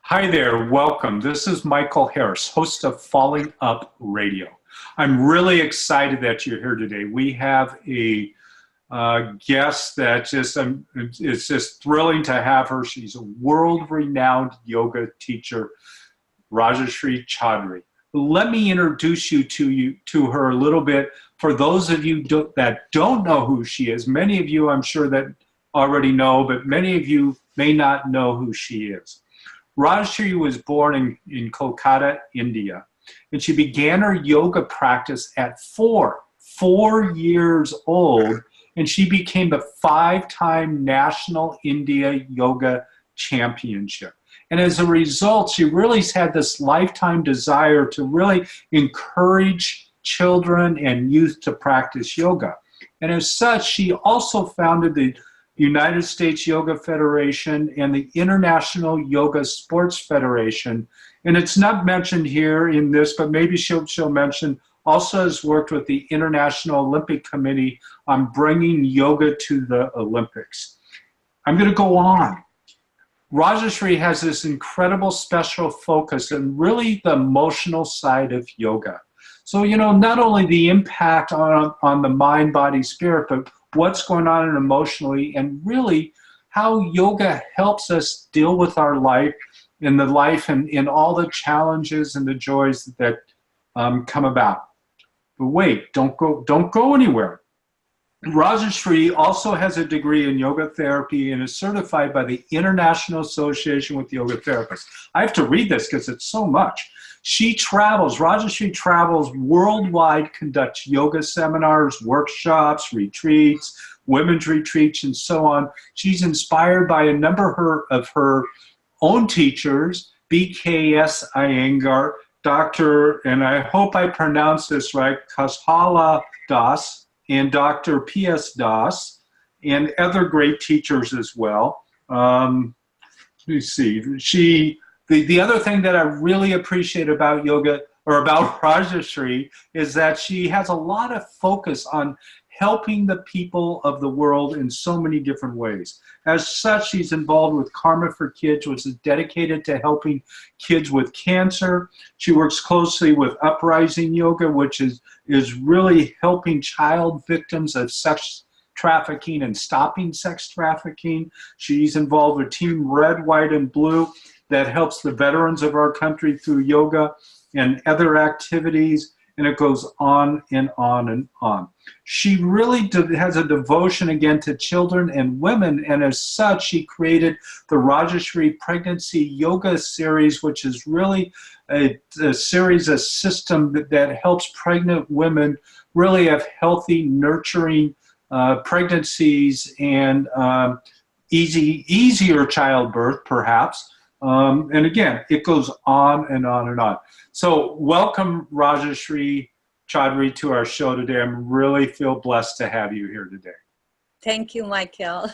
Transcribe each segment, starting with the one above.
Hi there, welcome. This is Michael Harris, host of Falling Up Radio. I'm really excited that you're here today. We have a guest that it's just thrilling to have her. She's a world-renowned yoga teacher, Rajashree Choudhury. Let me introduce you to her a little bit. For those of you that don't know who she is, many of you I'm sure that already know, but many of you may not know who she is. Rajashree was born in Kolkata, India, and she began her yoga practice at 4 years old, and she became the 5-time National India Yoga Championship. And as a result, she really had this lifetime desire to really encourage children and youth to practice yoga. And as such, she also founded the United States Yoga Federation and the International Yoga Sports Federation. And it's not mentioned here in this, but maybe she'll mention, also has worked with the International Olympic Committee on bringing yoga to the Olympics. I'm going to go on. Rajashree has this incredible special focus on really the emotional side of yoga. So, you know, not only the impact on the mind, body, spirit, but what's going on emotionally, and really how yoga helps us deal with our life and all the challenges and the joys that come about. But wait, don't go anywhere. Rajashree also has a degree in yoga therapy and is certified by the International Association with Yoga Therapists. I have to read this because it's so much. Rajashree travels worldwide, conducts yoga seminars, workshops, retreats, women's retreats, and so on. She's inspired by a number of her own teachers, BKS Iyengar, Dr., and I hope I pronounce this right, Kashala Das, and Dr. P.S. Das, and other great teachers as well. Let me see. The other thing that I really appreciate about yoga, or about Rajashree, is that she has a lot of focus on helping the people of the world in so many different ways. As such, she's involved with Karma for Kids, which is dedicated to helping kids with cancer. She works closely with Uprising Yoga, which is really helping child victims of sex trafficking and stopping sex trafficking. She's involved with Team Red, White, and Blue that helps the veterans of our country through yoga and other activities, and it goes on and on and on. She really has a devotion again to children and women, and as such, she created the Rajashree Pregnancy Yoga Series, which is really a series, a system that helps pregnant women really have healthy, nurturing pregnancies and easier childbirth, perhaps. And again, it goes on and on and on. So welcome, Rajashree Choudhury, to our show today. I really feel blessed to have you here today. Thank you, Michael.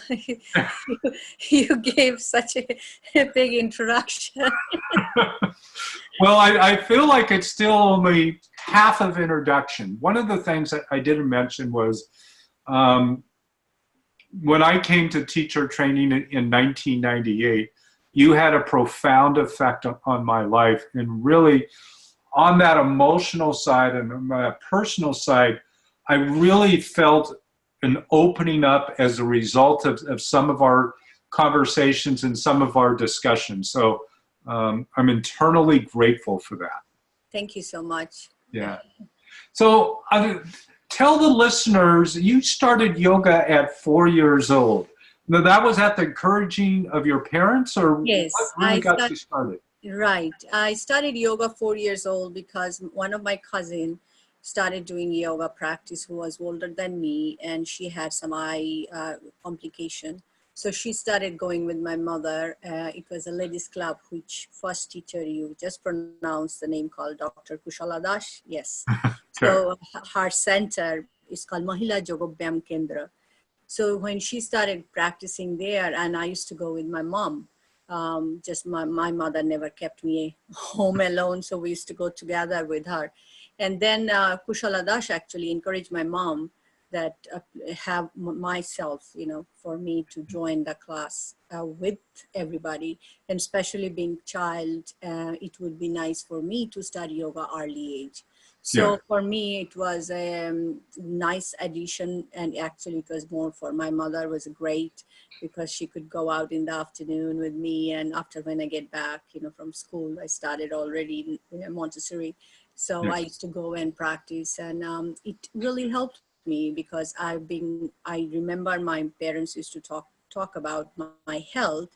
You gave such a big introduction. Well, I feel like it's still only half of introduction. One of the things that I didn't mention was when I came to teacher training in 1998, you had a profound effect on my life, and really on that emotional side and on that personal side, I really felt an opening up as a result of some of our conversations and some of our discussions. So I'm internally grateful for that. Thank you so much. Yeah. So tell the listeners, you started yoga at 4 years old. Now, that was at the encouraging of your parents, or yes, what really got you started? Right. I started yoga 4 years old because one of my cousins started doing yoga practice who was older than me, and she had some eye complication. So she started going with my mother. It was a ladies club, which first teacher you just pronounced the name called Dr. Kushala Das. Yes. So her center is called Mahila Yoga Kendra. So when she started practicing there, and I used to go with my mom, just my mother never kept me home alone, so we used to go together with her. And then Kushala Das actually encouraged my mom that have myself, for me to join the class with everybody, and especially being child, it would be nice for me to start yoga early age. Yeah. So for me, it was a nice addition, and actually it was more for my mother was great because she could go out in the afternoon with me, and after when I get back, from school, I started already in Montessori. So Yeah. I used to go and practice, and it really helped me because I remember my parents used to talk about my health,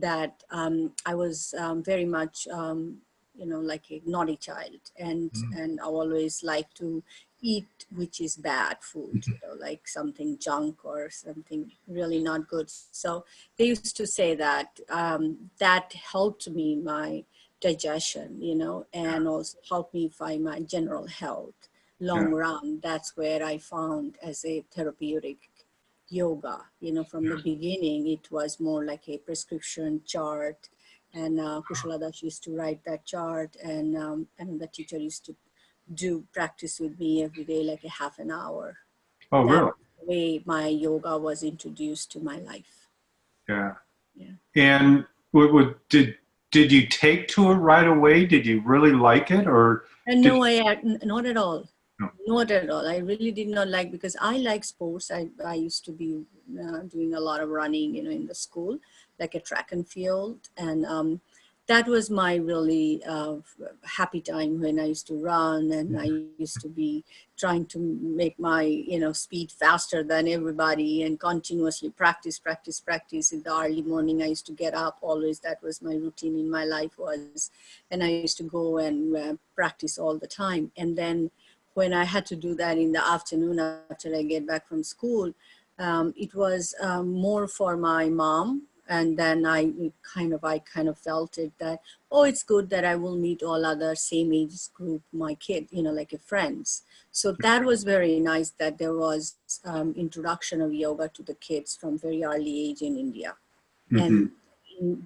that I was very much, like a naughty child, and I always like to eat which is bad food, like something junk or something really not good. So they used to say that that helped me my digestion, and also helped me find my general health long Yeah. run. That's where I found as a therapeutic yoga. From the beginning, it was more like a prescription chart, and Kushala Das used to write that chart, and the teacher used to do practice with me every day, like a half an hour. Oh, That really? was the way my yoga was introduced to my life. Yeah. Yeah. And did you take to it right away? Did you really like it, or And did no, not at all. you? Not at all. I really did not like, because I like sports. I used to be doing a lot of running, in the school, like a track and field. And that was my really happy time when I used to run, and I used to be trying to make my, speed faster than everybody, and continuously practice. In the early morning, I used to get up always. That was my routine in my life was, and I used to go and practice all the time. And then when I had to do that in the afternoon after I get back from school, it was more for my mom. And then I kind of felt it that, oh, it's good that I will meet all other same age group, my kid, like a friends. So that was very nice that there was introduction of yoga to the kids from very early age in India. Hmm. And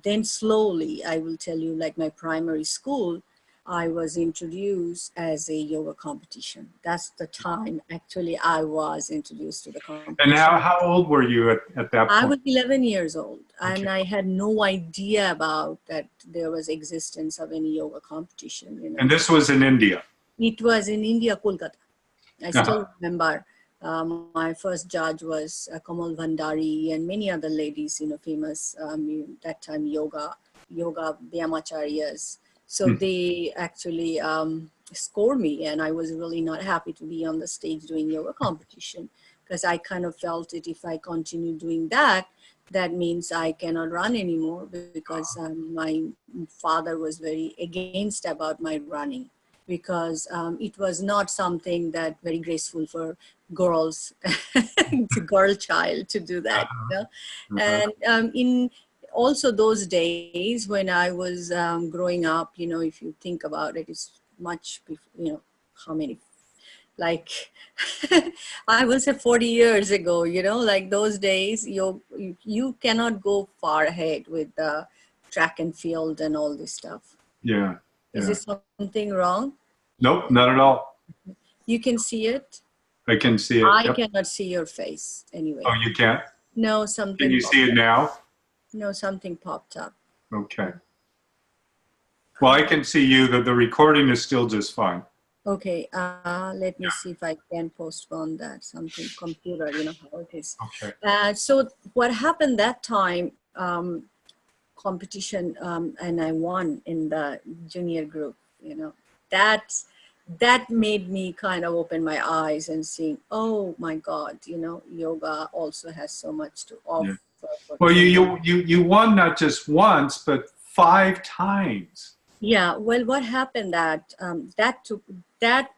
then slowly, I will tell you, like my primary school, I was introduced as a yoga competition. That's the time actually I was introduced to the And competition. how old were you at that I point? was 11 years old, Okay. and I had no idea about that there was existence of any yoga competition. And this was in India. It was in India, Kolkata. I Uh-huh. still remember my first judge was Kamal Bhandari and many other ladies, famous that time yoga Vyamacharyas. So Mm. they actually scored me, and I was really not happy to be on the stage doing yoga competition, because I kind of felt it, if I continue doing that, that means I cannot run anymore, because my father was very against about my running, because it was not something that very graceful for girls, to girl child to do that. Uh-huh. And in also those days when I was growing up, if you think about it, it's much before, how many, like I will say 40 years ago, like those days, you cannot go far ahead with the track and field and all this stuff. Yeah. Is Yeah. this something wrong? Nope, not at all. You can see it. I can see it. I Yep. cannot see your face Oh, anyway. you can't? No, Can something you see popped it up. now? No, something popped up. Okay. Well, I can see you. The recording is still just fine. Okay, let me see if I can postpone that. Something computer, how it is. Okay. So what happened that time, competition, and I won in the junior group, that's that made me kind of open my eyes and seeing, oh my God, yoga also has so much to Yeah. offer for Well, children. you won not just once, but 5 times. Yeah, well, what happened that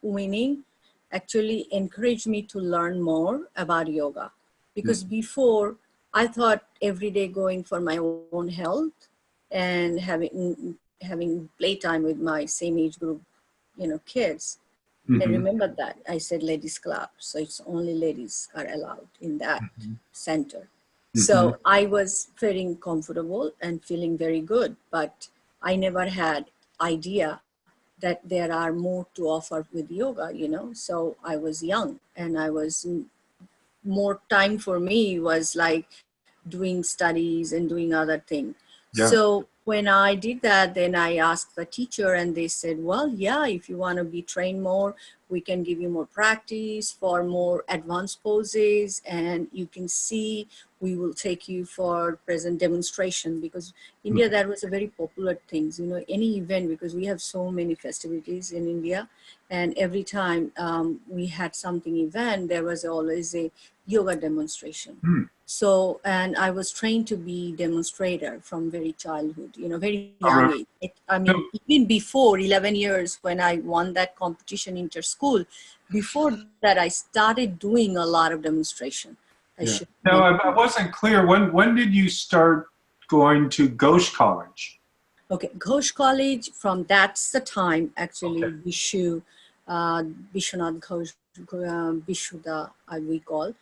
winning actually encouraged me to learn more about yoga, because before I thought every day going for my own health and having playtime with my same age group, kids. I Mm-hmm. remember that I said ladies club, so it's only ladies are allowed in that center. Mm-hmm. So I was feeling comfortable and feeling very good, but I never had idea that there are more to offer with yoga, So I was young and I was more time for me was like doing studies and doing other things. Yeah. So when I did that, then I asked the teacher and they said, well, yeah, if you want to be trained more, we can give you more practice for more advanced poses, and you can see, we will take you for present demonstration, because India, that was a very popular thing, you know, any event, because we have so many festivities in India, and every time we had something event, there was always a yoga demonstration. Mm. So, and I was trained to be demonstrator from very childhood, you know, very young age. I mean, even before 11 years when I won that competition inter-school, before that I started doing a lot of demonstration. Yeah. Now, I wasn't clear. When did you start going to Ghosh College? Okay, Ghosh College, from that's the time actually, Okay. Vishwanath Ghosh, Vishuda, we call.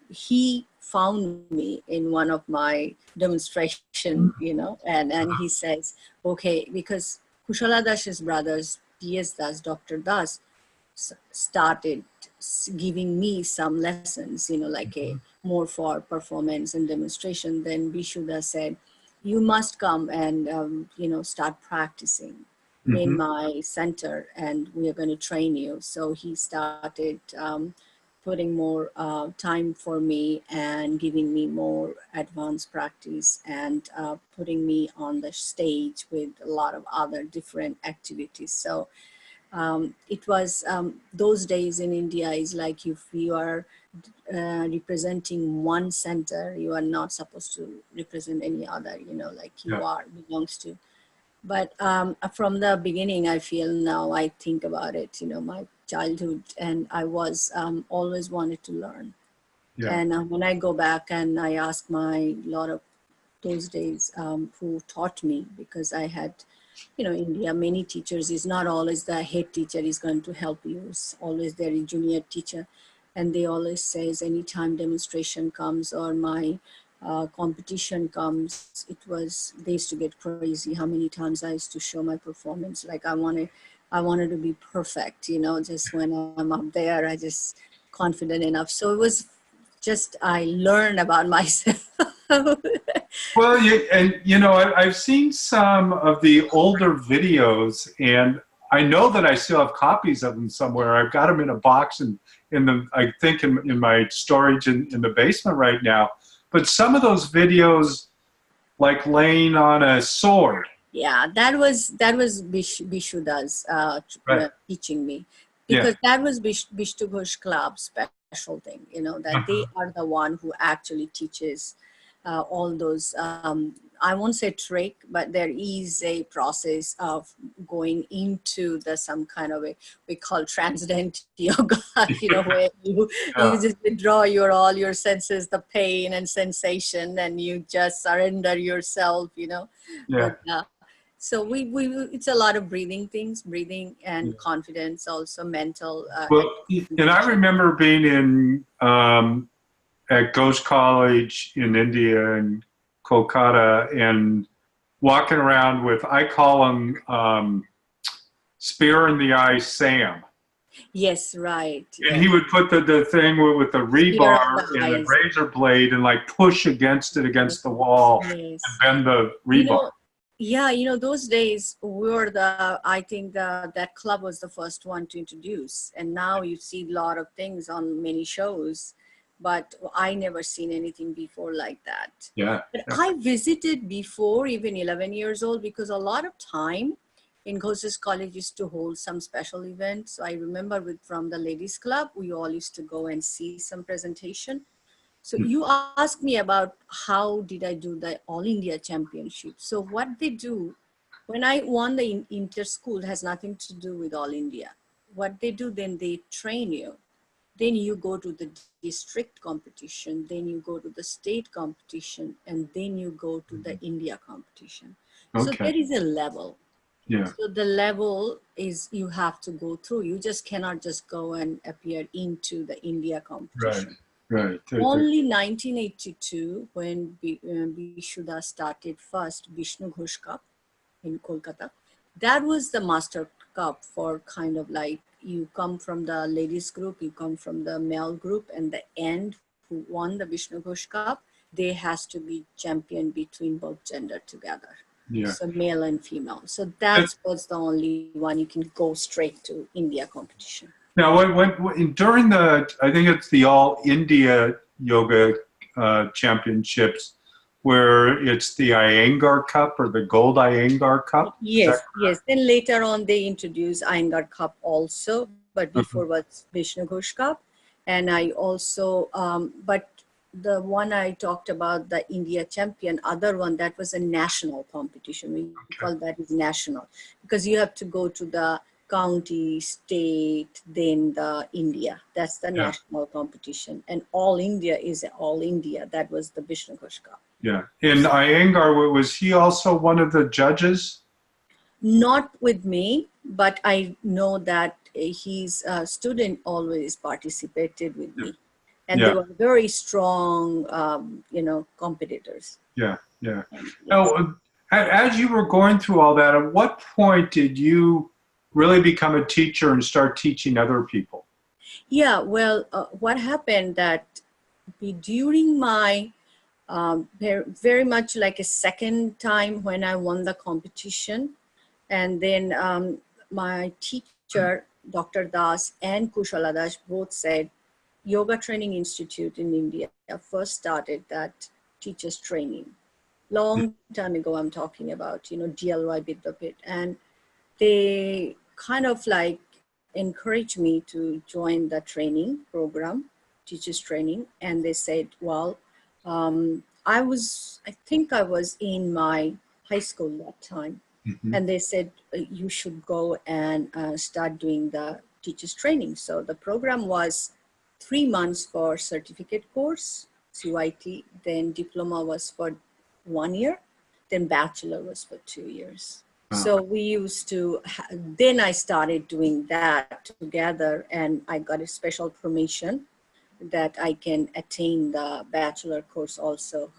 He found me in one of my demonstration, you know, and he says, okay, because Kushala Das's brothers, P.S. Das, Dr. Das, started giving me some lessons, you know, like a more for performance and demonstration. Then Vishuda said, you must come and, you know, start practicing in my center, and we are going to train you. So he started putting more time for me and giving me more advanced practice, and putting me on the stage with a lot of other different activities. So it was those days in India is like, if you are representing one center, you are not supposed to represent any other, you know, like you are belongs to. But from the beginning, I feel now, I think about it, you know, my childhood, and I was always wanted to learn. Yeah. And when I go back and I ask my lot of those days who taught me, because I had, you know, India, many teachers is not always the head teacher is going to help you. It's always there is junior teacher. And they always says, anytime demonstration comes or my competition comes, they used to get crazy how many times I used to show my performance. Like I wanted to be perfect, you know, just when I'm up there, I just confident enough. So it was just, I learned about myself. Well, I've seen some of the older videos, and I know that I still have copies of them somewhere. I've got them in a box and I think in my storage in the basement right now. But some of those videos, like laying on a sword. Yeah, that was Bishuda's teaching me, because that was Bishtu Ghosh Club special thing, you know, that they are the one who actually teaches all those, I won't say trick, but there is a process of going into some kind of we call transcendent yoga, you know, where you just withdraw all your senses, the pain and sensation, and you just surrender yourself, you know. Yeah. But, so it's a lot of breathing and confidence, also mental. Well, and I remember being in at Ghosh College in India and Kolkata, and walking around with, I call him spear in the eye Sam. Yes, right. And he would put the thing with the rebar and the razor blade and like push against the wall and bend the rebar. You know, those days we were I think that club was the first one to introduce, and now you see a lot of things on many shows, but I never seen anything before like that. Yeah. But I visited before, even 11 years old, because a lot of time in Ghosh's College used to hold some special events. So I remember from the ladies club, we all used to go and see some presentation. So you asked me about how did I do the All India Championship. So what they do, when I won the inter-school, has nothing to do with All India. What they do, then they train you. Then you go to the district competition, then you go to the state competition, and then you go to the India competition. So there is a level. Yeah. So the level is you have to go through. You just cannot just go and appear into the India competition. Right. Only 1982, when Vishuda started first Vishnu Ghosh Cup in Kolkata, That was the Master Cup for kind of like you come from the ladies group, you come from the male group, and the end who won the Vishnu Ghosh Cup, they has to be champion between both gender together. Yeah. So male and female. So And that was the only one you can go straight to India competition. now, during the, I think it's the All India Yoga Championships, where it's the Iyengar Cup or the Gold Iyengar Cup. Yes, yes. Then later on they introduced Iyengar Cup also, but before was Vishnu Ghosh Cup. And I also, but the one I talked about, the India champion, other one, that was a national competition. We call that is national because you have to go to the county, state, then the India. That's the national competition. And All India is All India. That was the Vishnu Ghosh Cup. Yeah. And Iyengar, was he also one of the judges? Not with me, but I know that his student always participated with me. And they were very strong, competitors. Yeah, yeah. Yes. Now, as you were going through all that, at what point did you really become a teacher and start teaching other people? Yeah, well, what happened that during my very much like a second time when I won the competition, and then my teacher, Dr. Das and Kushala Das, both said, Yoga Training Institute in India first started that teachers training. Long time ago, I'm talking about, DLY Vidyapit. And they kind of like encouraged me to join the training program, teachers training. And they said, well, I think I was in my high school that time. And they said, you should go and start doing the teachers training. So the program was 3 months for certificate course, CYT, then diploma was for 1 year, then bachelor was for 2 years. So we used to, then I started doing that together, and I got a special permission that I can attain the bachelor course also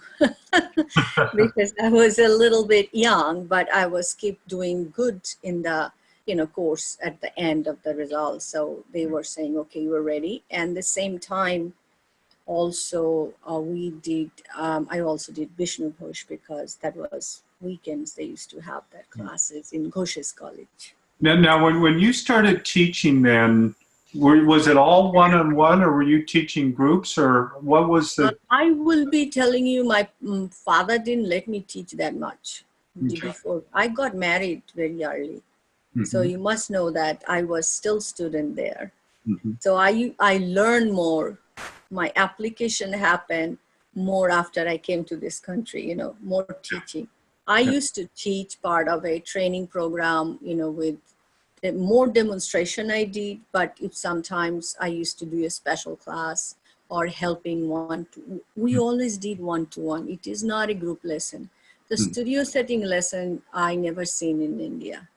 because I was a little bit young, but I was keep doing good in the course at the end of the results. So they were saying, okay, you're ready. And the same time also I also did Vishnu Ghosh because that was weekends. They used to have that classes in Ghosh's college. Now when you started teaching then, was it all one-on-one or were you teaching groups or what was the... I will be telling you, my father didn't let me teach that much before. I got married very early. So you must know that I was still student there. So I learned more. My application happened more after I came to this country, more teaching. I used to teach part of a training program, with the more demonstration I did, but if sometimes I used to do a special class or helping we always did one-to-one. It is not a group lesson. The studio setting lesson I never seen in India.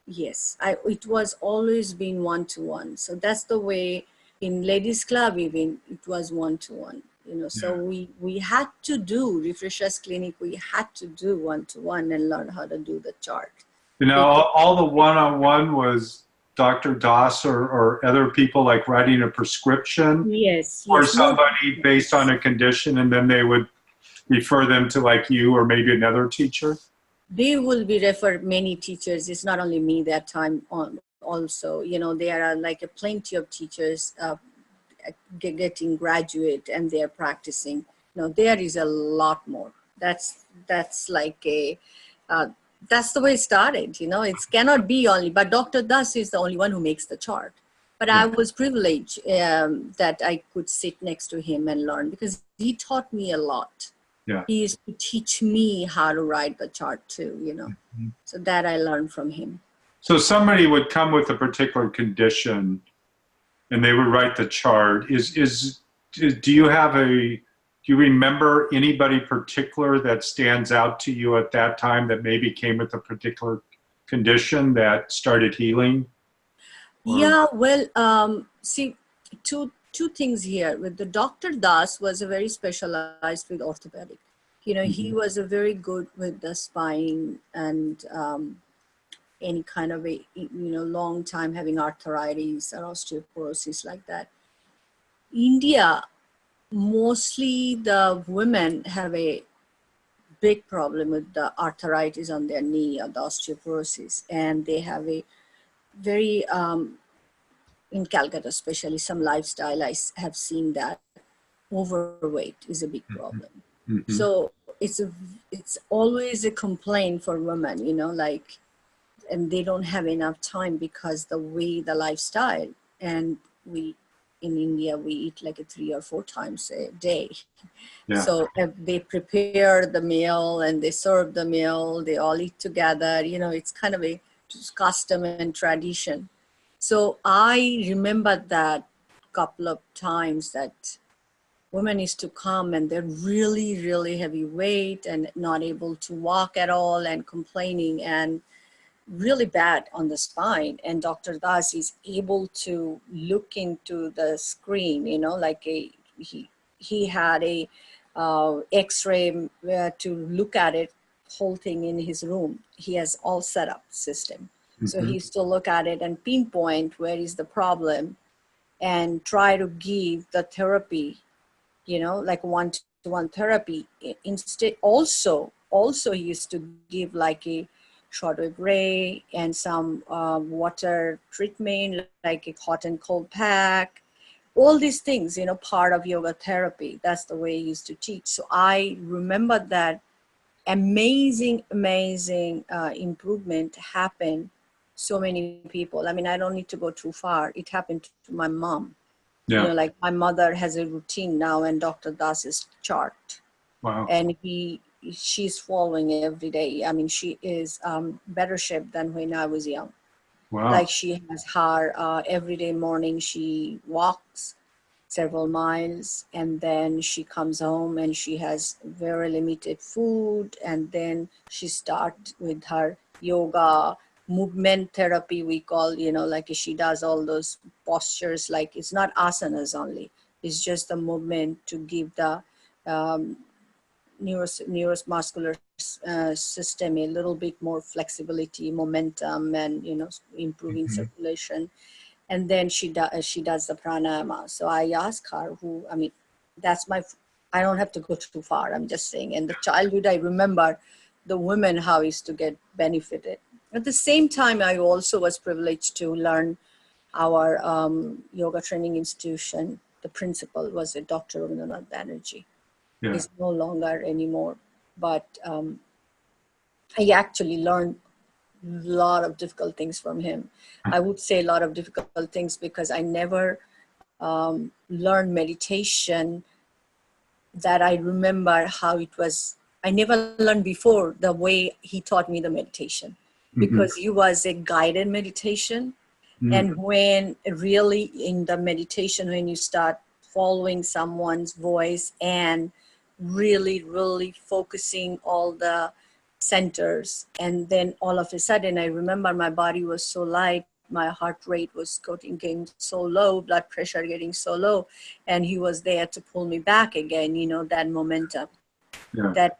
Yes, it was always been one-to-one. So that's the way in ladies club even it was one-to-one. So we had to do refreshers clinic. We had to do one-to-one and learn how to do the chart. All the one-on-one was Dr. Das or other people like writing a prescription? Yes. Or somebody based on a condition and then they would refer them to like you or maybe another teacher? They will be referred many teachers. It's not only me that time on also, there are like a plenty of teachers getting graduate and they're practicing. There is a lot more. That's like that's the way it started. It cannot be only, but Dr. Das is the only one who makes the chart. But I was privileged that I could sit next to him and learn because he taught me a lot. He used to teach me how to write the chart too, So that I learned from him. So somebody would come with a particular condition and they would write the chart. Do you remember anybody particular that stands out to you at that time that maybe came with a particular condition that started healing? Yeah, well, see, two things here. With the Dr. Das was a very specialized with orthopedic. He was a very good with the spine and any kind of a, long time having arthritis or osteoporosis like that. India, mostly the women have a big problem with the arthritis on their knee or the osteoporosis, and they have a very in Calcutta, especially some lifestyle, have seen that overweight is a big problem. Mm-hmm. So it's always a complaint for women, like, and they don't have enough time because the way the lifestyle, and we in India we eat like a 3 or 4 times a day. Yeah. So if they prepare the meal and they serve the meal, they all eat together. It's kind of a just custom and tradition. So I remember that couple of times that women used to come and they're really, really heavy weight and not able to walk at all and complaining and really bad on the spine. And Dr. Das is able to look into the screen, like he had a x-ray to look at it, whole thing in his room. He has all set up system. So he used to look at it and pinpoint where is the problem and try to give the therapy, like one-to-one therapy. Instead, also he used to give like a shortwave ray and some water treatment, like a hot and cold pack, all these things, part of yoga therapy. That's the way he used to teach. So I remember that amazing improvement happened. So many people, I mean, I don't need to go too far. It happened to my mom. Yeah. Like my mother has a routine now and Dr. Das's chart. Wow. And she's following every day. I mean, she is better shape than when I was young. Wow. Like she has her every day morning, she walks several miles and then she comes home and she has very limited food, and then she starts with her yoga movement therapy, we call, like she does all those postures, like it's not asanas only, it's just the movement to give the um, neuromuscular system a little bit more flexibility, momentum, and improving circulation. And then she does the pranayama. So I ask her that's I don't have to go too far, I'm just saying. In the childhood, I remember the women how used to get benefited. At the same time, I also was privileged to learn our yoga training institution. The principal was a Dr. Rabindranath Banerjee. Yeah. He's no longer anymore, but I actually learned a lot of difficult things from him. I would say a lot of difficult things because I never learned meditation that I remember how it was. I never learned before the way he taught me the meditation, because he was a guided meditation. And when really in the meditation, when you start following someone's voice and really, really focusing all the centers, and then all of a sudden, I remember my body was so light, my heart rate was getting so low, blood pressure getting so low, and he was there to pull me back again, that momentum. Yeah.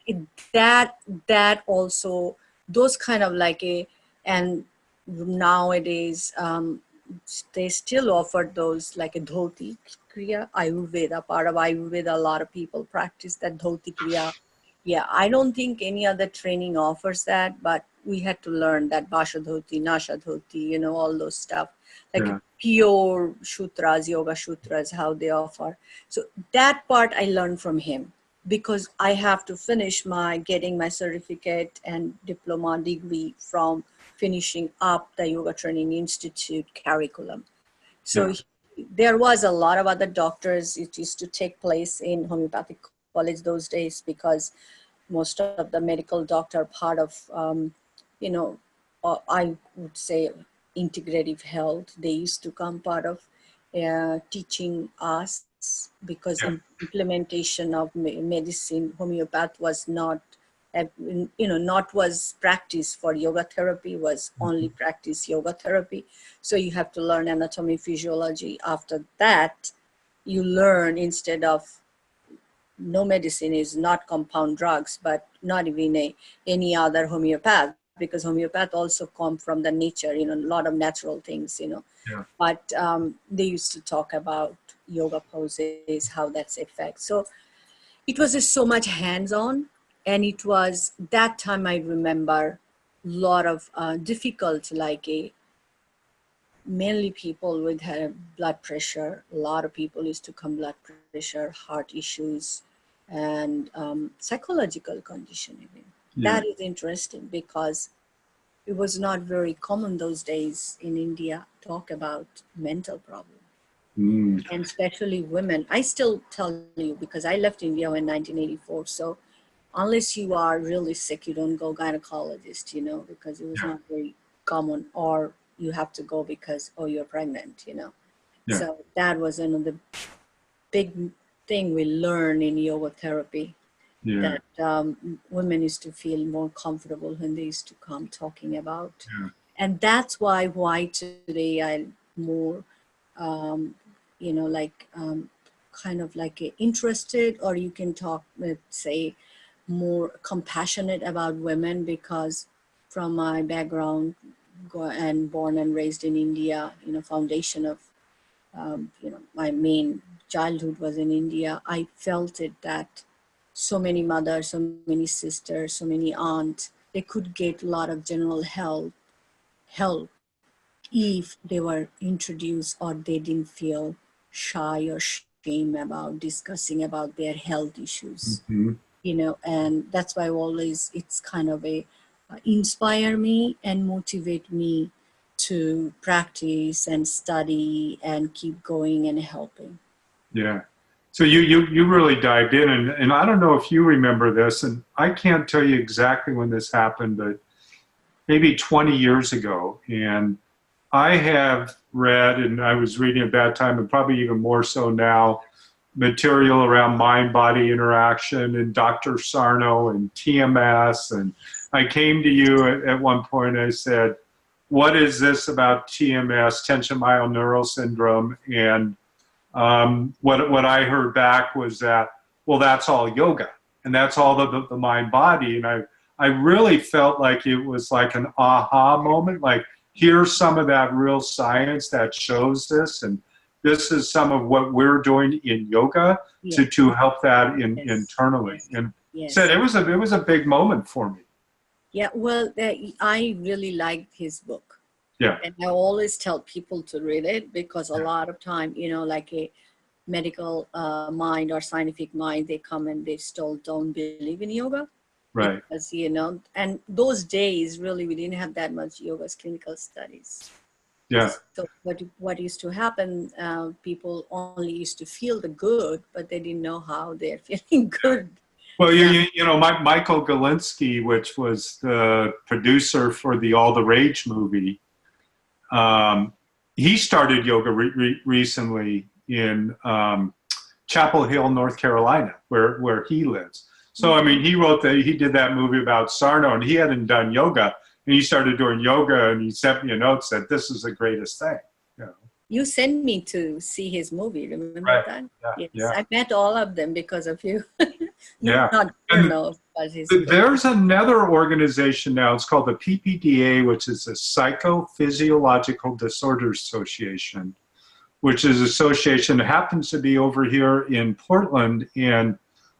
That also, those kind of like and nowadays they still offer those like a dhoti kriya, Ayurveda, part of Ayurveda. A lot of people practice that dhoti kriya. Yeah, I don't think any other training offers that, but we had to learn that Basha dhoti, Nasha dhoti, all those stuff, like Yeah. pure sutras, yoga sutras, how they offer. So that part I learned from him, because I have to finish getting my certificate and diploma degree from finishing up the Yoga Training Institute curriculum. So there was a lot of other doctors. It used to take place in homeopathic college those days, because most of the medical doctor part of, I would say integrative health. They used to come part of teaching us, because implementation of medicine, homeopath was not, not was practice for yoga therapy, was only practice yoga therapy. So you have to learn anatomy, physiology. After that, you learn, instead of, no medicine is not compound drugs, but not even any other homeopath. because homeopath also come from the nature, a lot of natural things, Yeah. but they used to talk about yoga poses, how that's effect. So it was just so much hands-on, and it was that time I remember a lot of difficult, like mainly people with blood pressure. A lot of people used to come blood pressure, heart issues, and psychological condition even. Yeah. That is interesting because it was not very common those days in India talk about mental problem. Mm. And especially women. I still tell you, because I left India in 1984. So unless you are really sick, you don't go gynecologist, because it was Yeah. not very common, or you have to go because, oh, you're pregnant, Yeah. So that was another big thing we learn in yoga therapy, Yeah. that women used to feel more comfortable when they used to come talking about. Yeah. And that's why today I'm more, um, like kind of like interested, or you can talk, let's say, more compassionate about women, because from my background and born and raised in India, foundation of, my main childhood was in India. I felt it that so many mothers, so many sisters, so many aunts, they could get a lot of general help if they were introduced, or they didn't feel shy or shame about discussing about their health issues, Mm-hmm. And that's why always it's kind of a inspire me and motivate me to practice and study and keep going and helping. Yeah. So you really dived in, and I don't know if you remember this, and I can't tell you exactly when this happened, but maybe 20 years ago. And I have read, and I was reading at that time, and probably even more so now, material around mind-body interaction and Dr. Sarno and TMS. And I came to you at one point, I said, what is this about TMS, tension myoneural syndrome? And what I heard back was that, well, that's all yoga, and that's all the mind body. And I really felt like it was like an aha moment, like here's some of that real science that shows this, and this is some of what we're doing in yoga Yes. to help that Yes. internally. And Yes. said it was a big moment for me. Yeah, well, I really liked his book. Yeah. And I always tell people to read it, because a lot of time, like a medical mind or scientific mind, they come and they still don't believe in yoga. Right. Because, and those days, really, we didn't have that much yoga's clinical studies. Yeah. So what used to happen, people only used to feel the good, but they didn't know how they're feeling good. Well, Michael Galinsky, which was the producer for the All the Rage movie, he started yoga recently in Chapel Hill, North Carolina, where he lives. So, I mean, he did that movie about Sarno, and he hadn't done yoga, and he started doing yoga, and he sent me a note, said, this is the greatest thing. You sent me to see his movie. Remember Right. that? Yeah. Yes, Yeah. I met all of them because of you. Yeah. Not Bruno, but his. There's another organization now. It's called the PPDA, which is the Psychophysiological Disorders Association, which is an association that happens to be over here in Portland. And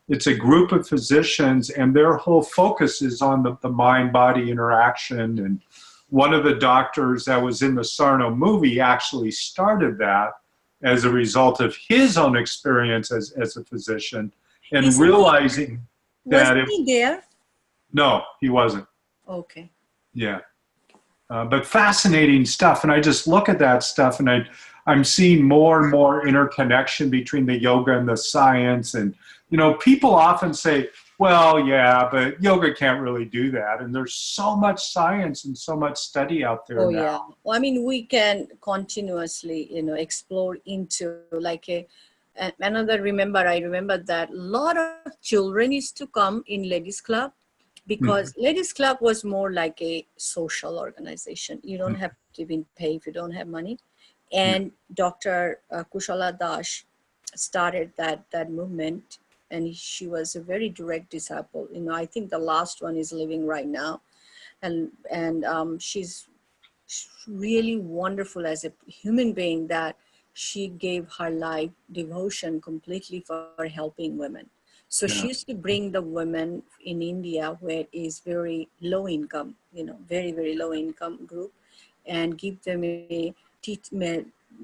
it's a group of physicians, and their whole focus is on the mind-body interaction. And one of the doctors that was in the Sarno movie actually started that as a result of his own experience as a physician, and realizing that Was he there? No, he wasn't. Okay. Yeah. But fascinating stuff. And I just look at that stuff, and I'm seeing more and more interconnection between the yoga and the science. And, people often say, well, yeah, but yoga can't really do that. And there's so much science and so much study out there now. Yeah. Well, I mean, we can continuously, explore into like I remember that a lot of children used to come in ladies club, because ladies club was more like a social organization. You don't have to even pay if you don't have money. And Dr. Kushala Dash started that movement, and she was a very direct disciple. I think the last one is living right now. and she's really wonderful as a human being, that she gave her life devotion completely for helping women. So she Yeah. used to bring the women in India, where is very low income, very, very low income group, and give them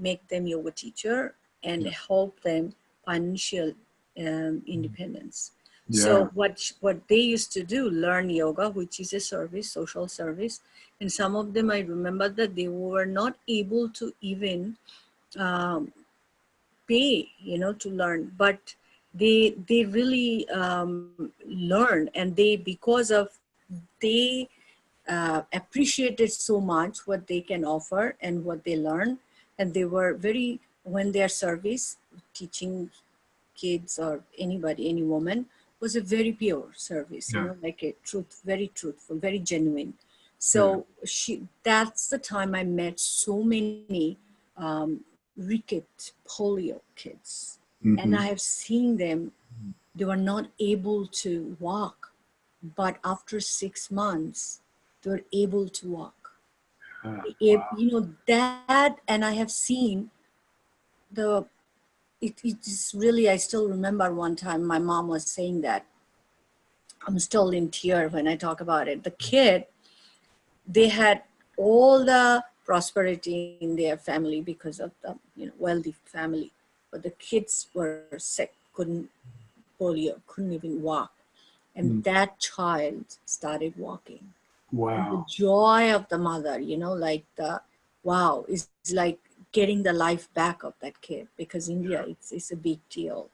make them yoga teacher and Yeah. help them financial independence. Yeah. So what they used to do, learn yoga, which is a service, social service, and some of them I remember that they were not able to even um, pay, to learn, but they really learn, and they, because of, they appreciated so much what they can offer and what they learn, and they were very, when their service teaching kids or anybody, any woman, was a very pure service, Yeah. like a very truthful, very genuine. Yeah. So that's the time I met so many ricket polio kids. And I Mm-hmm. have seen them, they were not able to walk, but after 6 months, they were able to walk. Wow. That, and I have seen the, it is really, I still remember one time my mom was saying that, I'm still in tears when I talk about it. The kid, they had all the prosperity in their family because of the wealthy family, but the kids were sick, couldn't, polio, couldn't even walk, and Mm. that child started walking, and the Wow. joy of the mother, like the wow, is like getting the life back of that kid, because India, it's a big deal,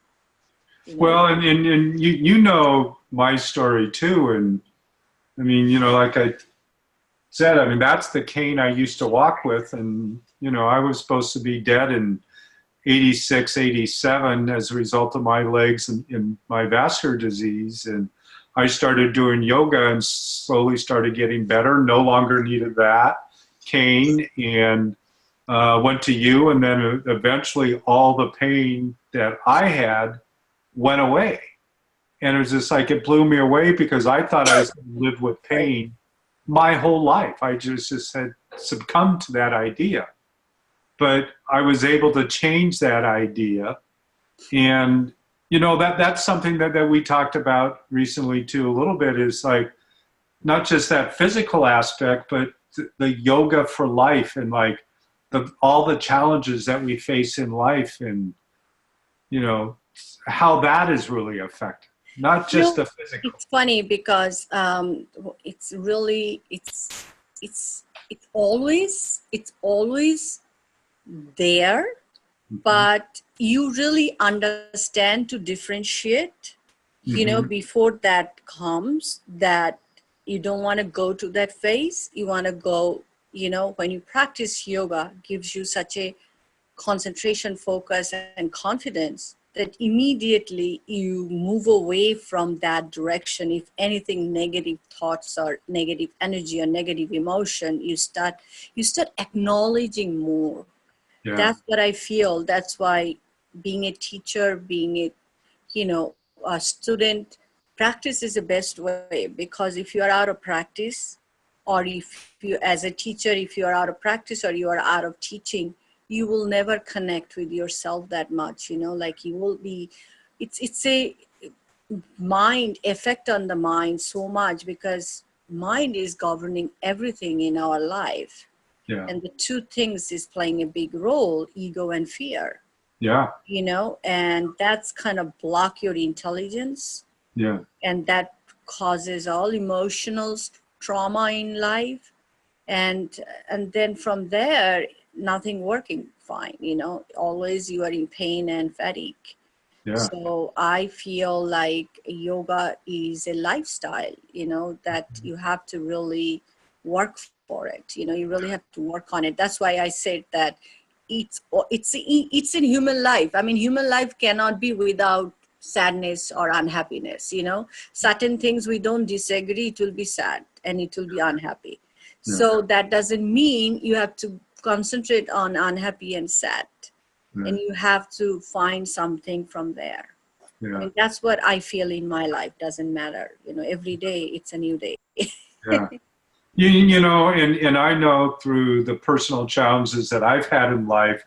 you know. Well, and you know my story too, and I mean, like I said, I mean, that's the cane I used to walk with, and I was supposed to be dead in 86, 87 as a result of my legs and my vascular disease. And I started doing yoga and slowly started getting better. No longer needed that cane, and went to you. And then eventually all the pain that I had went away. And it was just like, it blew me away because I thought I was going to live with Right. pain my whole life. I just had succumbed to that idea. But I was able to change that idea. And, that's something that we talked about recently too, a little bit, is like not just that physical aspect, but the yoga for life, and like all the challenges that we face in life, and, you know, how that is really affected, not You just know, the physical. it's funny because it's really, it's always there, Mhm. but you really understand to differentiate, Mhm. before that comes, that you don't want to go to that phase. You want to go, when you practice yoga, gives you such a concentration, focus, and confidence that immediately you move away from that direction. If anything, negative thoughts or negative energy or negative emotion, you start acknowledging more. Yeah. That's what I feel. That's why being a teacher, being a student, practice is the best way, because if you are out of practice, or if you, as a teacher, if you are out of practice or you are out of teaching, you will never connect with yourself that much, like you will be, it's a mind effect on the mind so much, because mind is governing everything in our life. Yeah. And the two things is playing a big role, ego and fear, Yeah. and that's kind of block your intelligence, Yeah. and that causes all emotional trauma in life, and then from there, nothing working fine, always you are in pain and fatigue. Yeah. So I feel like yoga is a lifestyle, that you have to really work for it. You really have to work on it. That's why I said that it's in human life. I mean, human life cannot be without sadness or unhappiness. Certain things we don't disagree, it will be sad and it will be unhappy. Yeah. So that doesn't mean you have to concentrate on unhappy and sad, Yeah. and you have to find something from there. I Yeah. mean, that's what I feel in my life. Doesn't matter, every day it's a new day. Yeah. You know, and I know through the personal challenges that I've had in life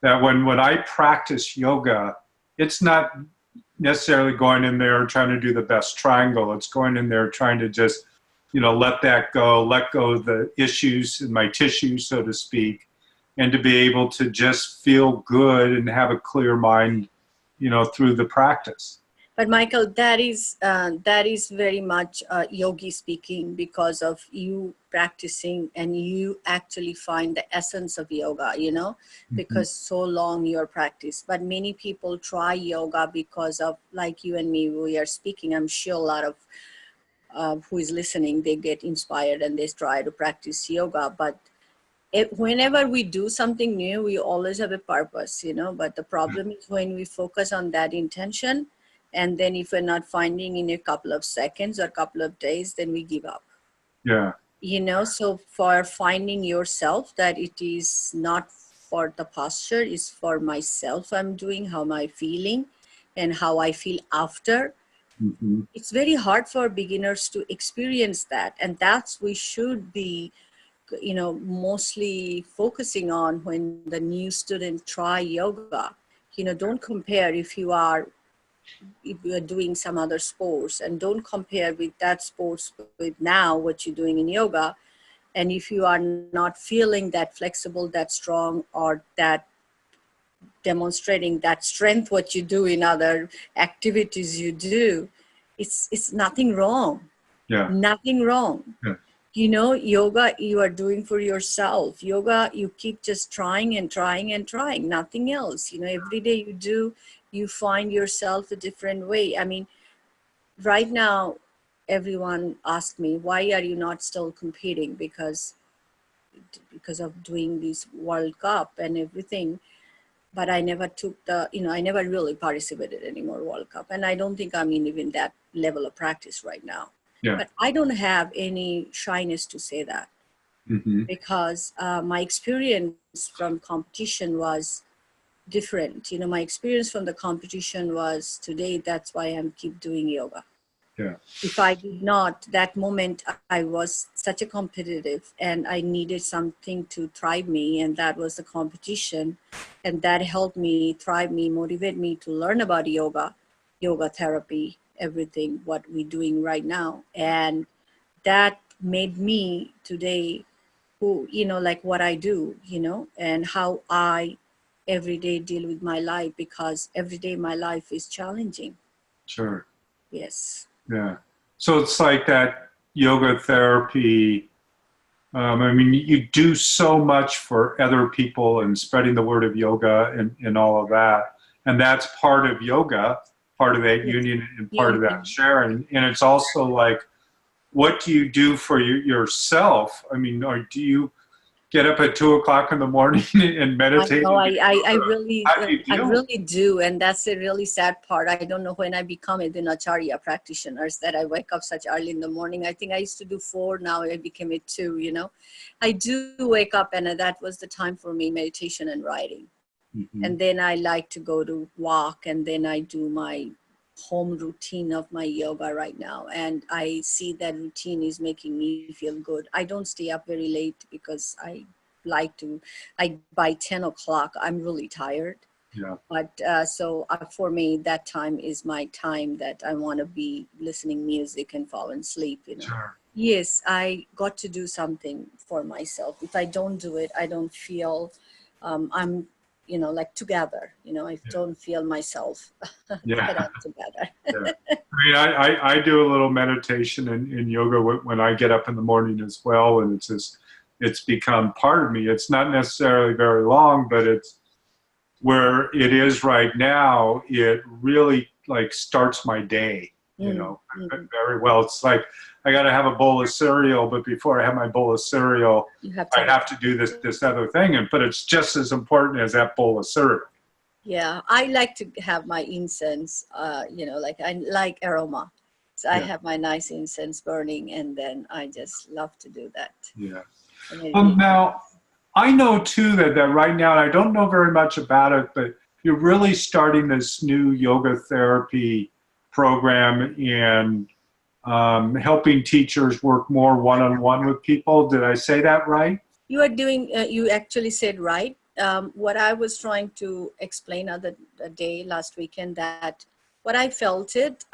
that when I practice yoga, it's not necessarily going in there and trying to do the best triangle. It's going in there trying to just, let that go, let go of the issues in my tissue, so to speak, and to be able to just feel good and have a clear mind, through the practice. But Michael, that is very much yogi speaking, because of you practicing and you actually find the essence of yoga, because so long your practice. But many people try yoga because of, like you and me, we are speaking. I'm sure a lot of who is listening, they get inspired and they try to practice yoga. But whenever we do something new, we always have a purpose, but the problem is when we focus on that intention, and then if we're not finding in a couple of seconds or a couple of days, then we give up. Yeah. So for finding yourself, that it is not for the posture, it's for myself, I'm doing, how am I feeling and how I feel after. It's very hard for beginners to experience that, and that's we should be mostly focusing on when the new student try yoga. Don't compare if you are doing some other sports, and don't compare with that sports with now what you're doing in yoga. And if you are not feeling that flexible, that strong, or that demonstrating that strength what you do in other activities you do, it's nothing wrong. Yeah. Nothing wrong. Yeah. Yoga you are doing for yourself. Yoga, you keep just trying and trying and trying, nothing else. Every day you do, you find yourself a different way. I mean, right now, everyone asks me, why are you not still competing? Because of doing this World Cup and everything. But I never took I never really participated anymore World Cup. And I don't think I'm in even that level of practice right now. Yeah. But I don't have any shyness to say that, because my experience from competition was different. My experience from the competition was today. That's why I'm keep doing yoga. Yeah. If I did not, that moment I was such a competitive, and I needed something to thrive me, and that was the competition. And that helped me thrive me, motivate me to learn about yoga therapy, everything what we're doing right now. And that made me today who, like what I do, and how I every day deal with my life, because every day my life is challenging. Sure. Yes. Yeah. So it's like that yoga therapy. I mean, you do so much for other people and spreading the word of yoga and all of that. And that's part of yoga, part of that union and part of that sharing. And it's also like, what do you do for yourself? I mean, or do you get up at 2 o'clock in the morning and meditate? I really do. And that's a really sad part. I don't know when I become a Dinacharya practitioner that I wake up such early in the morning. I think I used to do 4, now I became a 2, I do wake up, and that was the time for me, meditation and writing. And then I like to go to walk, and then I do my home routine of my yoga right now. And I see that routine is making me feel good. I don't stay up very late because by 10 o'clock, I'm really tired. Yeah. But so for me, that time is my time that I want to be listening music and fall asleep, Sure. Yes, I got to do something for myself. If I don't do it, I don't feel I'm like together, I don't feel myself that I'm together. Yeah. I mean, I do a little meditation in yoga when I get up in the morning as well, and it's become part of me. It's not necessarily very long, but it's where it is right now. It really like starts my day, very well. It's like I got to have a bowl of cereal, but before I have my bowl of cereal, I have to do this other thing, but it's just as important as that bowl of cereal. Yeah, I like to have my incense, like I like aroma. So I have my nice incense burning, and then I just love to do that. Yeah. Now, I know too that right now, and I don't know very much about it, but you're really starting this new yoga therapy program in helping teachers work more one-on-one with people. Did I say that right? You are doing, you actually said right. What I was trying to explain other day last weekend, that what I felt it,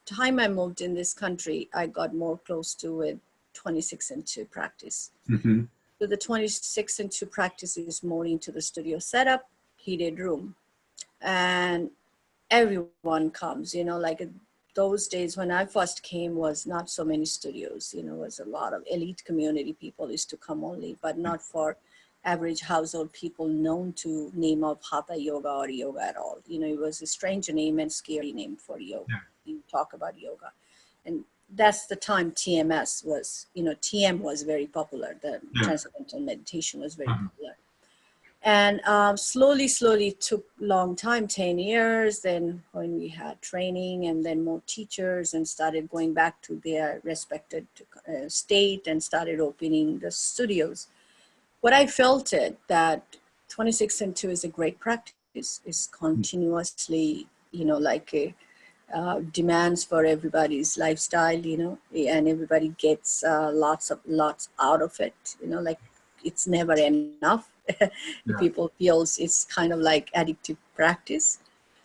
time I moved in this country, I got more close to it 26 and 2 practice. Mm-hmm. So the 26 and 2 practice is more into the studio setup, heated room. And everyone comes, you know, like those days when I first came was not so many studios, you know, was a lot of elite community people used to come only, but not for average household people known to name of Hatha yoga or yoga at all. You know, it was a strange name and scary name for yoga. Yeah. You talk about yoga. And that's the time TMS was, you know, TM was very popular. The transcendental meditation was very popular. And slowly took long time, 10 years. Then when we had training and then more teachers and started going back to their respected state and started opening the studios. What I felt it that 26 and 2 is a great practice. Is continuously, you know, like a, demands for everybody's lifestyle, you know, and everybody gets lots out of it, you know, like it's never enough. People feels it's kind of like addictive practice.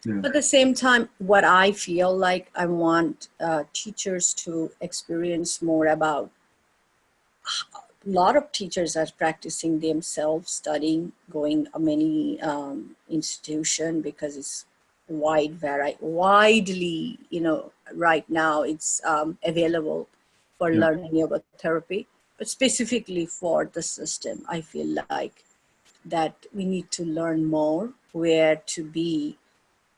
But at the same time, what I feel like I want teachers to experience more about. A lot of teachers are practicing themselves, studying, going to many institution because it's widely, you know, right now it's available for learning yoga therapy, but specifically for the system, I feel like that we need to learn more where to be,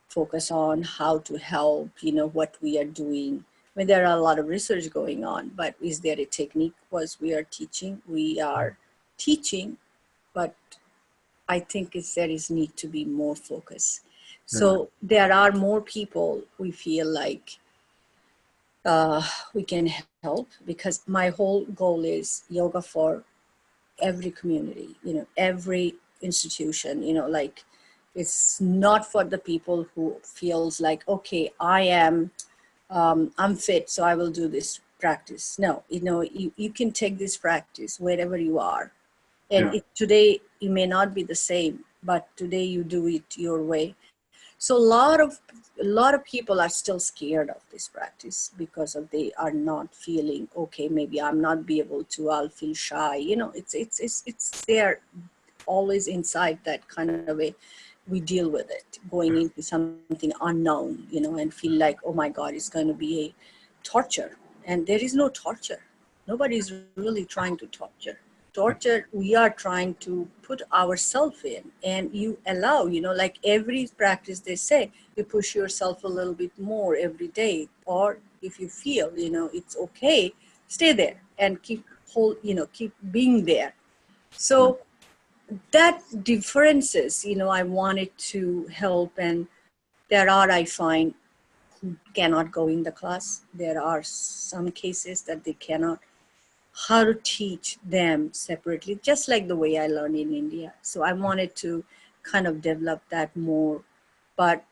focus on how to help, you know, what we are doing. I mean, there are a lot of research going on, but is there a technique? Was we are teaching, but I think there is need to be more focus. So there are more people we feel like we can help, because my whole goal is yoga for every community, you know, every institution, you know, like it's not for the people who feels like, okay, I'm fit, so I will do this practice. No, you know, you can take this practice wherever you are. And today it may not be the same, but today you do it your way. So a lot of people are still scared of this practice because of they are not feeling, okay, maybe I'm not be able to, I'll feel shy. You know, it's there always inside that kind of way. We deal with it, going into something unknown, you know, and feel like, oh my God, it's going to be a torture. And there is no torture. Nobody is really trying to torture. We are trying to put ourselves in, and you allow, you know, like every practice they say, you push yourself a little bit more every day. Or if you feel, you know, it's okay, stay there and keep being there. So that differences, you know, I wanted to help. And there are, I find, who cannot go in the class. There are some cases that they cannot. How to teach them separately, just like the way I learned in India. So I wanted to kind of develop that more. But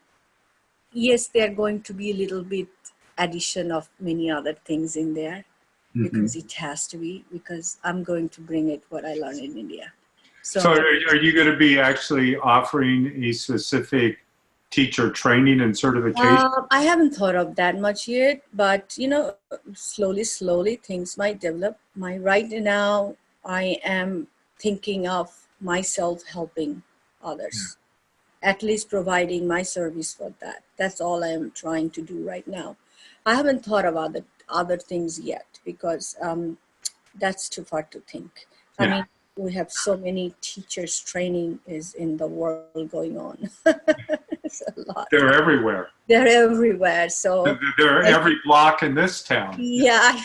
yes, there are going to be a little bit addition of many other things in there, because it has to be, because I'm going to bring it what I learned in India. So are you going to be actually offering a specific teacher training and certification? I haven't thought of that much yet, but you know, slowly things might develop. Right now, I am thinking of myself helping others, at least providing my service for that. That's all I am trying to do right now. I haven't thought about other things yet, because that's too far to think. I mean, we have so many teachers training is in the world going on. It's a lot. They're everywhere. They're everywhere. So they're every block in this town. Yeah,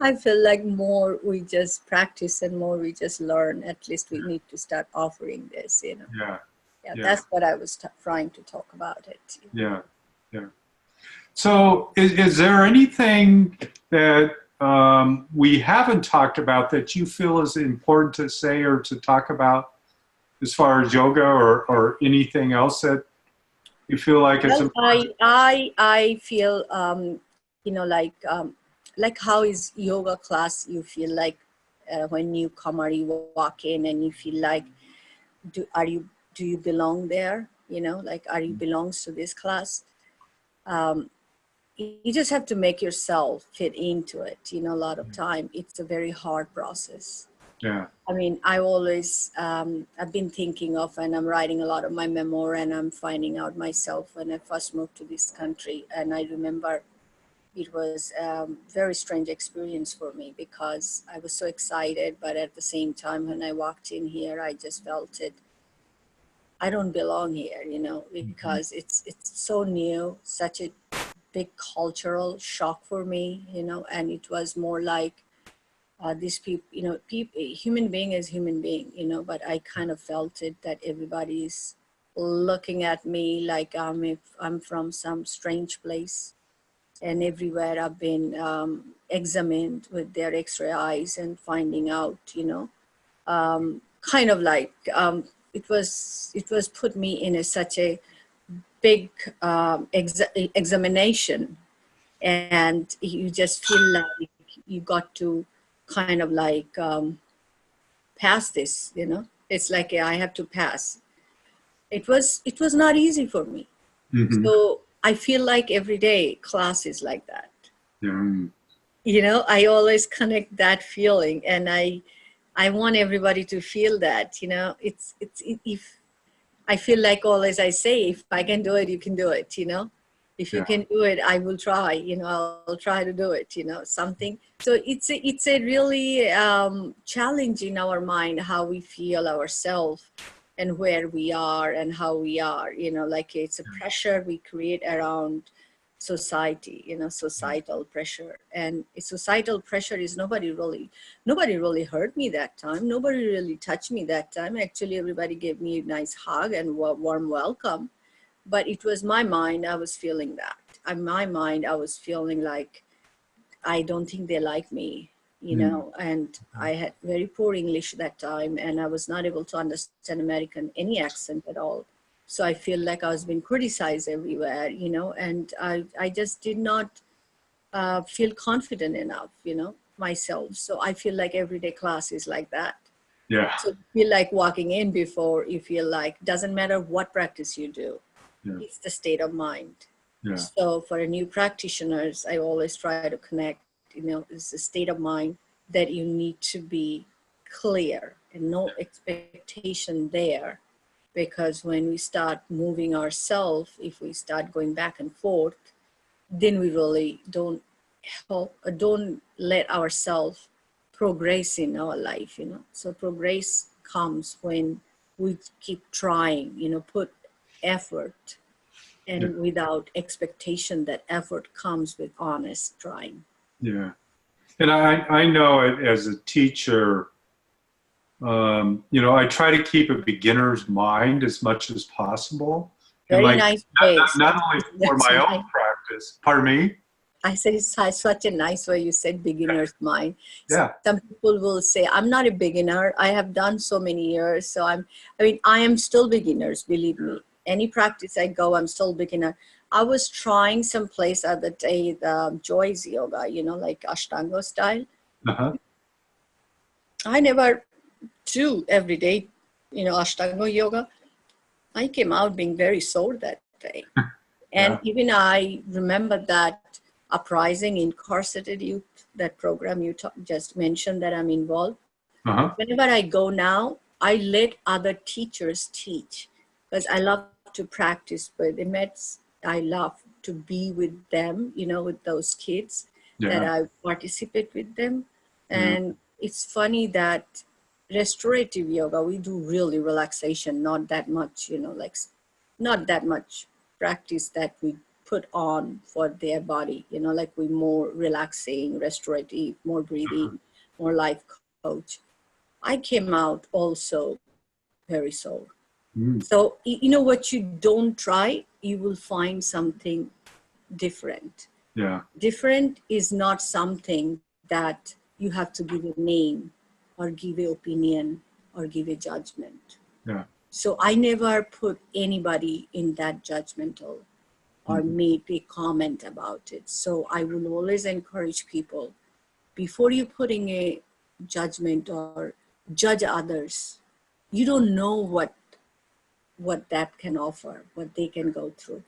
I feel like more we just practice and more we just learn. At least we need to start offering this, you know. Yeah. That's what I was trying to talk about it. Yeah. So is there anything that we haven't talked about that you feel is important to say or to talk about as far as yoga or anything else that You feel like it's Well, important? I feel like how is yoga class? You feel like when you come or you walk in and you feel like do you belong there? Like are you belongs to this class? Um, you just have to make yourself fit into it. A lot of time it's a very hard process. Yeah. I mean, I always, I've been thinking of, and I'm writing a lot of my memoir, and I'm finding out myself when I first moved to this country. And I remember it was a very strange experience for me because I was so excited, but at the same time, when I walked in here, I just felt it. I don't belong here, Mhm. because it's so new, such a big cultural shock for me, and it was more like these people, human being is human being, but I kind of felt it that everybody's looking at me like if I'm from some strange place. And everywhere I've been examined with their X-ray eyes and finding out, kind of like it was put me in such a big examination, and you just feel like you got to kind of like pass this. It's like I have to pass. It was not easy for me, Mhm. so I feel like every day class is like that. Yeah. I always connect that feeling, and I want everybody to feel that. If I feel like always I say, if I can do it, you can do it. If you Yeah. can do it, I will try. I'll try to do it. Something. So it's a really challenge in our mind how we feel ourselves and where we are and how we are. Like it's a pressure we create around society. Societal pressure, and societal pressure is nobody really hurt me that time. Nobody really touched me that time. Actually, everybody gave me a nice hug and warm welcome. But it was my mind, I was feeling that. In my mind, I was feeling like I don't think they like me, Mm. and I had very poor English that time, and I was not able to understand American, any accent at all. So I feel like I was being criticized everywhere, and I just did not feel confident enough, myself. So I feel like everyday class is like that. Yeah. So you feel like walking in before you feel like, doesn't matter what practice you do, Yeah. it's the state of mind. Yeah. So for a new practitioners, I always try to connect, it's a state of mind that you need to be clear and no expectation there. Because when we start moving ourselves, if we start going back and forth, then we really don't let ourselves progress in our life. So progress comes when we keep trying, put effort, Yeah. and without expectation that effort comes with honest trying. Yeah. And I know it as a teacher, I try to keep a beginner's mind as much as possible. And Very like, nice phrase. not only for That's my own nice. practice, pardon me? I said it's such a nice way you said beginner's mind. Yeah. Some people will say, I'm not a beginner. I have done so many years. So I am still beginners, believe me. Any practice I go, I'm still beginner. I was trying some place other day, the Joy's yoga, like Ashtanga style. Uh-huh. I never do every day, Ashtanga yoga. I came out being very sore that day. And Yeah. even I remember that uprising incarcerated youth, that program you just mentioned that I'm involved. Uh-huh. Whenever I go now, I let other teachers teach because I love to practice with inmates. I love to be with them, with those kids that Yeah. I participate with them. Yeah. And it's funny that restorative yoga, we do really relaxation, not that much, like not that much practice that we put on for their body, like we more relaxing, restorative, more breathing, more life coach. I came out also very sore. Mm. So, what you don't try, you will find something different. Yeah. Different is not something that you have to give a name or give an opinion or give a judgment. Yeah. So I never put anybody in that judgmental or made a comment about it. So I will always encourage people, before you putting a judgment or judge others, you don't know what that can offer, what they can go through.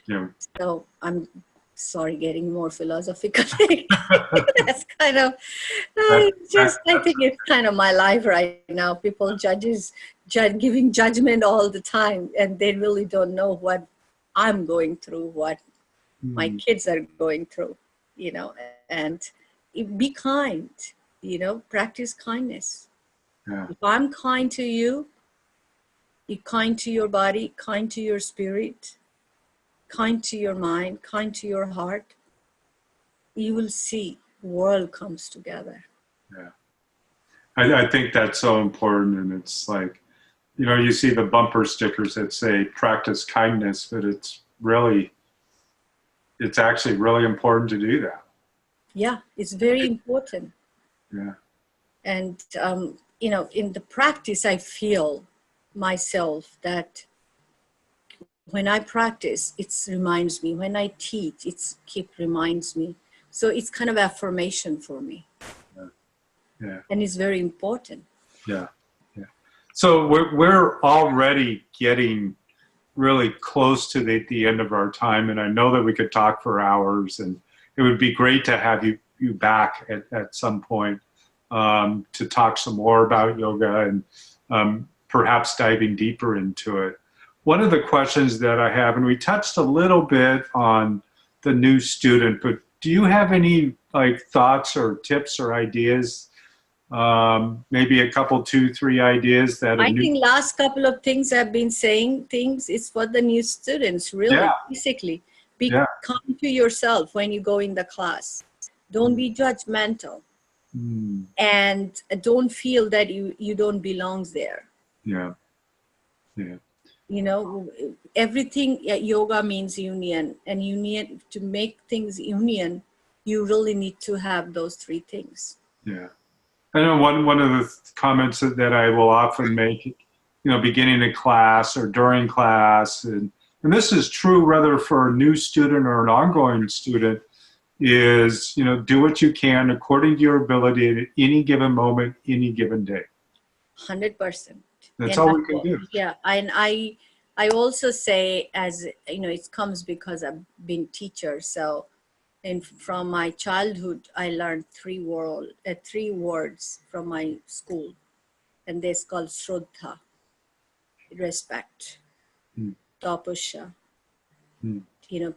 Yeah. So I'm sorry, getting more philosophical. That's kind of I think it's kind of my life right now. People giving judgment all the time, and they really don't know what I'm going through, what my kids are going through, and be kind, practice kindness. Yeah. If I'm kind to you, be kind to your body, kind to your spirit, kind to your mind, kind to your heart, you will see world comes together. Yeah. I think that's so important. And it's like, you see the bumper stickers that say practice kindness, but it's actually really important to do that. Yeah, it's very important. Yeah. And, in the practice, I feel myself that when I practice, it reminds me. When I teach, reminds me. So it's kind of affirmation for me. Yeah. And it's very important. Yeah. Yeah. So we're already getting really close to the end of our time, and I know that we could talk for hours, and it would be great to have you back at some point to talk some more about yoga and perhaps diving deeper into it. One of the questions that I have, and we touched a little bit on the new student, but do you have any thoughts or tips or ideas? Maybe a couple, 2, 3 ideas that I think last couple of things I've been saying things is for the new students, really, basically. Be kind to yourself when you go in the class. Don't be judgmental. And don't feel that you don't belong there. Yeah. Yeah. Everything yoga means union, and union, to make things union, you really need to have those 3 things. Yeah. I know one of the comments that I will often make, beginning a class or during class, and this is true whether for a new student or an ongoing student, is, do what you can according to your ability at any given moment, any given day. 100%. That's all we can do. Yeah, and I also say, as it comes because I've been teacher. So, and from my childhood, I learned 3 words from my school, and they're called Shraddha, respect, tapasya,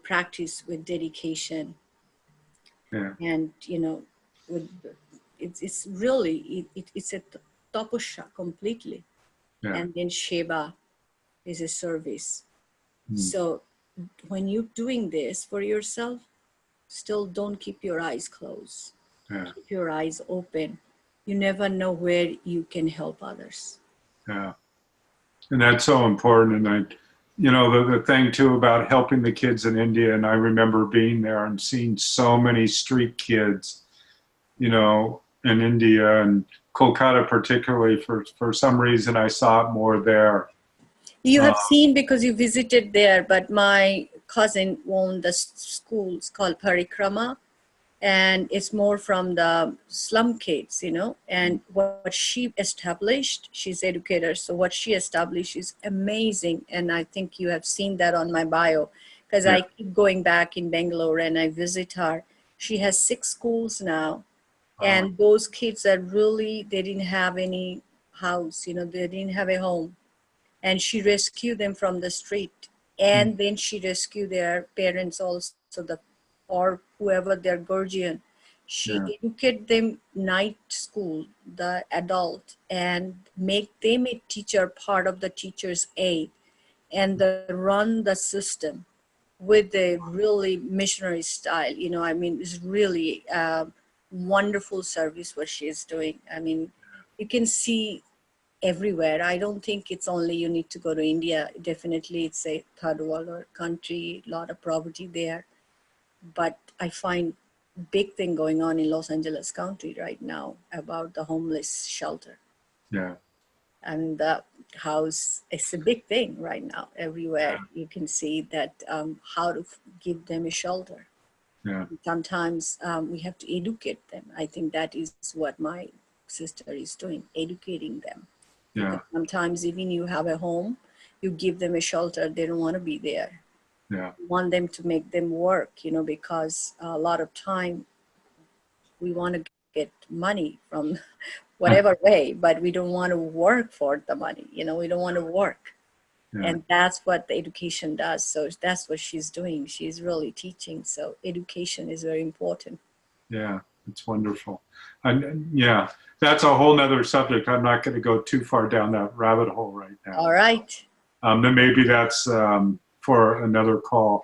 practice with dedication, and with it's really it's a tapasya completely, and then Sheba is a service. So when you're doing this for yourself, still don't keep your eyes closed. Keep your eyes open. You never know where you can help others. Yeah. And that's so important. And the thing too about helping the kids in India, and I remember being there and seeing so many street kids, in India and Kolkata particularly, for some reason I saw it more there. You have seen because you visited there, but my cousin owned the school. It's called Parikrama, and it's more from the slum kids, and what she established, she's educator, so what she established is amazing. And I think you have seen that on my bio, because I keep going back in Bangalore and I visit her. She has 6 schools now, and those kids are really, they didn't have any house, they didn't have a home, and she rescued them from the street, and then she rescued their parents also, or whoever their guardian. She educated them night school, the adult, and make them a teacher, part of the teacher's aid, and run the system with a really missionary style. It's really wonderful service what she is doing. You can see everywhere. I don't think it's only you need to go to India. Definitely it's a third world country, a lot of poverty there. But I find big thing going on in Los Angeles County right now about the homeless shelter. Yeah. And the house, it's a big thing right now. Everywhere you can see that how to give them a shelter. Yeah. Sometimes we have to educate them. I think that is what my sister is doing, educating them. Yeah. Because sometimes even you have a home, you give them a shelter, they don't want to be there. Yeah. You want them to make them work, because a lot of time we want to get money from whatever way, but we don't want to work for the money. We don't want to work. Yeah. And that's what the education does. So that's what she's doing. She's really teaching. So education is very important. Yeah, it's wonderful. And yeah, that's a whole nother subject. I'm not going to go too far down that rabbit hole right now. All right. Then maybe that's for another call.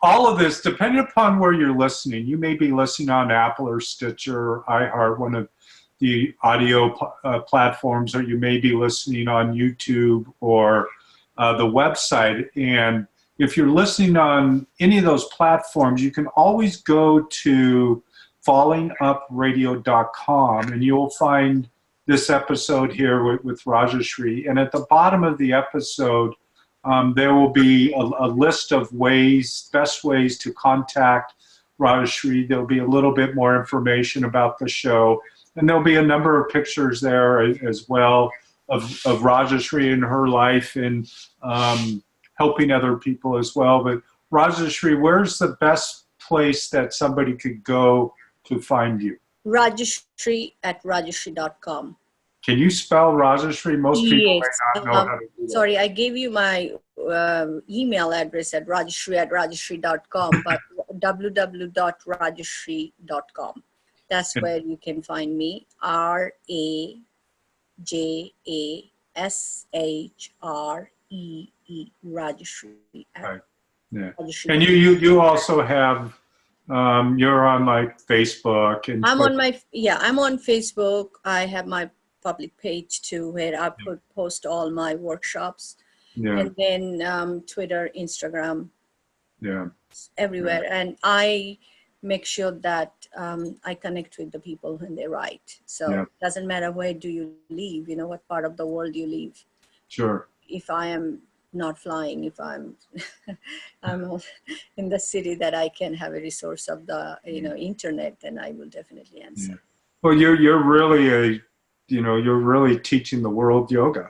All of this, depending upon where you're listening, you may be listening on Apple or Stitcher, iHeart, one of the audio platforms, or you may be listening on YouTube or the website. And if you're listening on any of those platforms, you can always go to fallingupradio.com and you'll find this episode here with Rajashree. And at the bottom of the episode, there will be a list of best ways to contact Rajashree. There'll be a little bit more information about the show. And there'll be a number of pictures there as well of Rajashree and her life and helping other people as well. But Rajashree, where's the best place that somebody could go to find you? Rajashree@rajashree.com. Can you spell Rajashree? Most people may not know how to do that. Sorry, I gave you my email address at rajashree@rajashree.com, but www.rajashree.com. That's where you can find me. RAJASHREE, Rajashree. Right. Yeah. And you also have you're on like Facebook and I'm on Facebook. I have my public page too, where I post all my workshops. Yeah. And then Twitter, Instagram, yeah, everywhere. Yeah. And I make sure that I connect with the people when they write. So it doesn't matter where do you live, what part of the world you live. Sure. If I am not flying, if I'm I'm in the city that I can have a resource of the internet, then I will definitely answer. Yeah. Well, you're really you're really teaching the world yoga.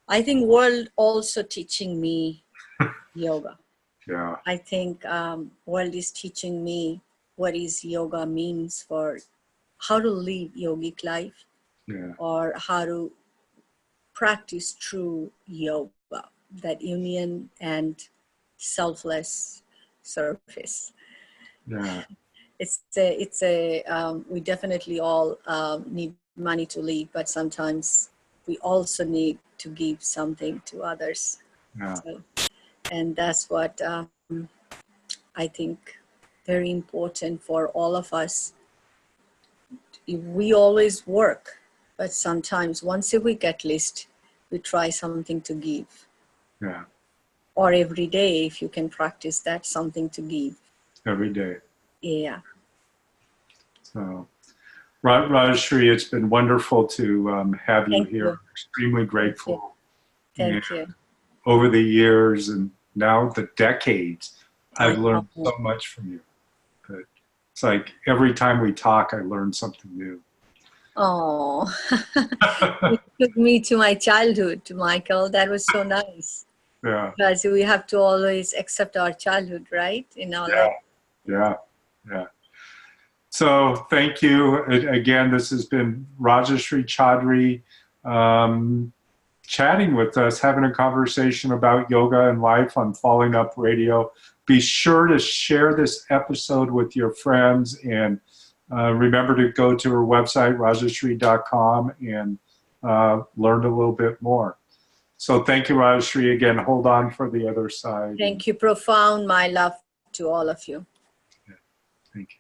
I think world also teaching me yoga. Yeah. I think world is teaching me what is yoga means for how to live yogic life, or how to practice true yoga, that union and selfless service. Yeah. We definitely all need money to live, but sometimes we also need to give something to others. Yeah. And that's what I think very important for all of us. We always work, but sometimes once a week at least, we try something to give. Yeah. Or every day, if you can practice that, something to give. Every day. Yeah. So, Rajashree, it's been wonderful to have you here. You. I'm extremely grateful. Thank you. Over the years and now the decades, I've learned so much from you. But it's like every time we talk, I learn something new. Oh, it took me to my childhood, Michael. That was so nice. Yeah. Because we have to always accept our childhood, right? In our life. Yeah. So thank you. Again, this has been Rajashree Choudhury chatting with us, having a conversation about yoga and life on Falling Up Radio. Be sure to share this episode with your friends, and remember to go to her website, rajashree.com, and learn a little bit more. So thank you, Rajashree. Again, hold on for the other side. Thank you. Profound, my love to all of you. Yeah. Thank you.